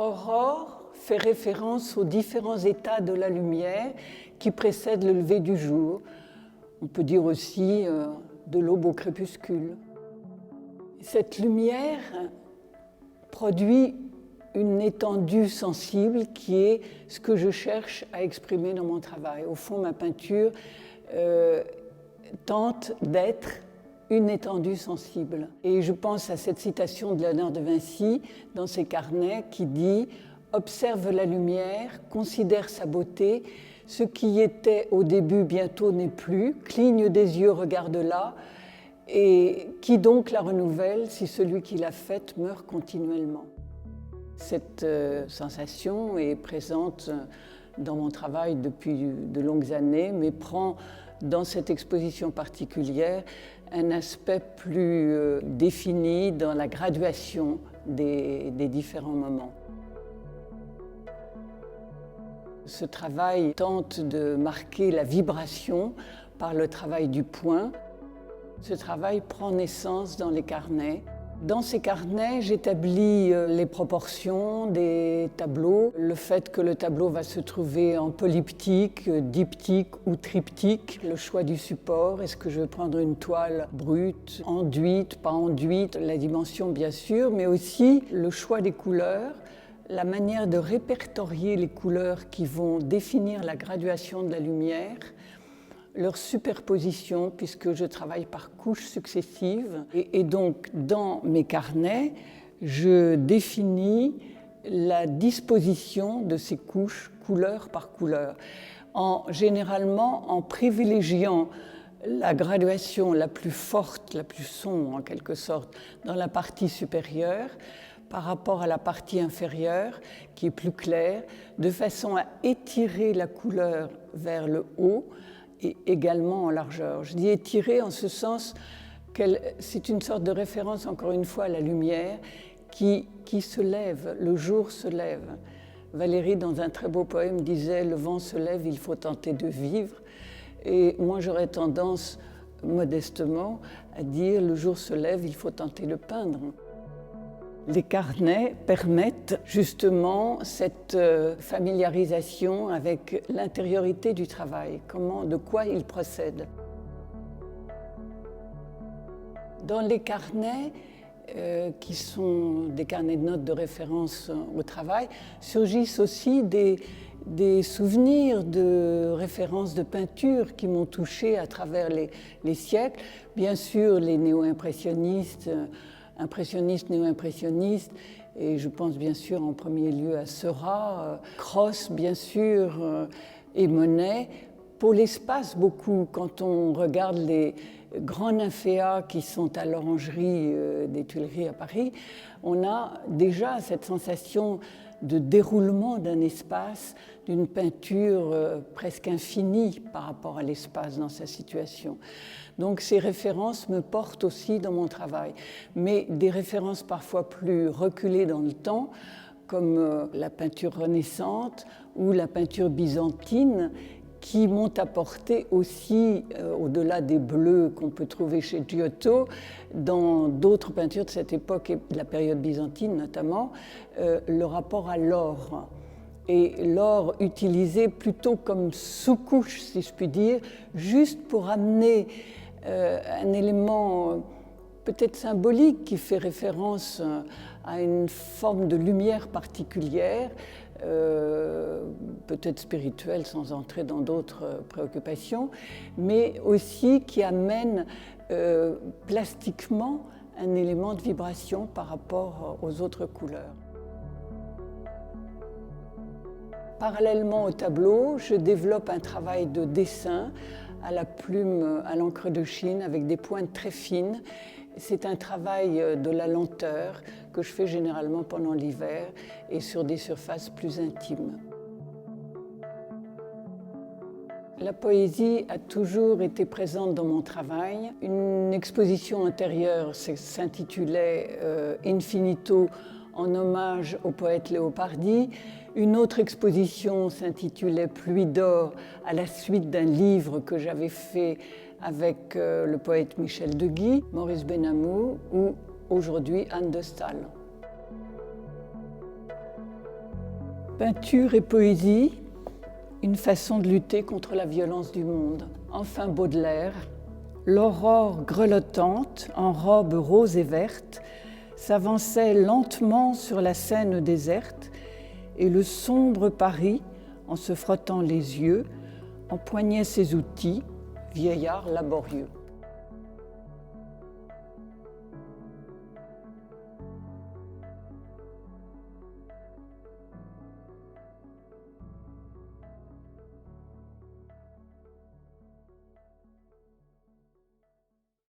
Aurore fait référence aux différents états de la lumière qui précèdent le lever du jour. On peut dire aussi de l'aube au crépuscule. Cette lumière produit une étendue sensible qui est ce que je cherche à exprimer dans mon travail. Au fond, ma peinture tente d'être une étendue sensible. Et je pense à cette citation de Léonard de Vinci dans ses carnets qui dit « Observe la lumière, considère sa beauté, ce qui était au début bientôt n'est plus, cligne des yeux, regarde-la, et qui donc la renouvelle si celui qui l'a faite meurt continuellement ?» Cette sensation est présente dans mon travail depuis de longues années, mais prend dans cette exposition particulière un aspect plus défini dans la graduation des différents moments. Ce travail tente de marquer la vibration par le travail du point. Ce travail prend naissance dans les carnets. Dans ces carnets, j'établis les proportions des tableaux, le fait que le tableau va se trouver en polyptyque, diptyque ou triptyque, le choix du support, est-ce que je vais prendre une toile brute, enduite, pas enduite, la dimension bien sûr, mais aussi le choix des couleurs, la manière de répertorier les couleurs qui vont définir la graduation de la lumière, leur superposition, puisque je travaille par couches successives. Et donc, dans mes carnets, je définis la disposition de ces couches, couleur par couleur, généralement en privilégiant la graduation la plus forte, la plus sombre en quelque sorte, dans la partie supérieure, par rapport à la partie inférieure, qui est plus claire, de façon à étirer la couleur vers le haut, et également en largeur. Je dis étirer en ce sens que c'est une sorte de référence, encore une fois, à la lumière qui se lève, le jour se lève. Valérie, dans un très beau poème, disait « Le vent se lève, il faut tenter de vivre ». Et moi, j'aurais tendance, modestement, à dire « Le jour se lève, il faut tenter de peindre ». Les carnets permettent justement cette familiarisation avec l'intériorité du travail, de quoi il procède. Dans les carnets, qui sont des carnets de notes de référence au travail, surgissent aussi des souvenirs de références de peinture qui m'ont touchée à travers les siècles. Bien sûr, les néo-impressionnistes, impressionnistes, néo-impressionnistes, et je pense bien sûr en premier lieu à Seurat, Cros bien sûr, et Monet. Pour l'espace, beaucoup, quand on regarde les grands nymphéas qui sont à l'orangerie des Tuileries à Paris, on a déjà cette sensation de déroulement d'un espace, d'une peinture presque infinie par rapport à l'espace dans sa situation. Donc ces références me portent aussi dans mon travail, mais des références parfois plus reculées dans le temps, comme la peinture renaissante ou la peinture byzantine, qui m'ont apporté aussi, au-delà des bleus qu'on peut trouver chez Giotto, dans d'autres peintures de cette époque et de la période byzantine notamment, le rapport à l'or. Et l'or utilisé plutôt comme sous-couche, si je puis dire, juste pour amener un élément peut-être symbolique qui fait référence à une forme de lumière particulière, peut-être spirituelle sans entrer dans d'autres préoccupations, mais aussi qui amène plastiquement un élément de vibration par rapport aux autres couleurs. Parallèlement au tableau, je développe un travail de dessin à la plume, à l'encre de Chine, avec des pointes très fines. C'est un travail de la lenteur que je fais généralement pendant l'hiver et sur des surfaces plus intimes. La poésie a toujours été présente dans mon travail. Une exposition antérieure s'intitulait Infinito, en hommage au poète Léopardi. Une autre exposition s'intitulait Pluie d'or, à la suite d'un livre que j'avais fait avec le poète Michel Deguy, Maurice Benamou ou aujourd'hui Anne de Staël. Peinture et poésie, une façon de lutter contre la violence du monde. Enfin Baudelaire, l'aurore grelottante, en robe rose et verte, s'avançait lentement sur la Seine déserte, et le sombre Paris, en se frottant les yeux, empoignait ses outils, vieillard laborieux.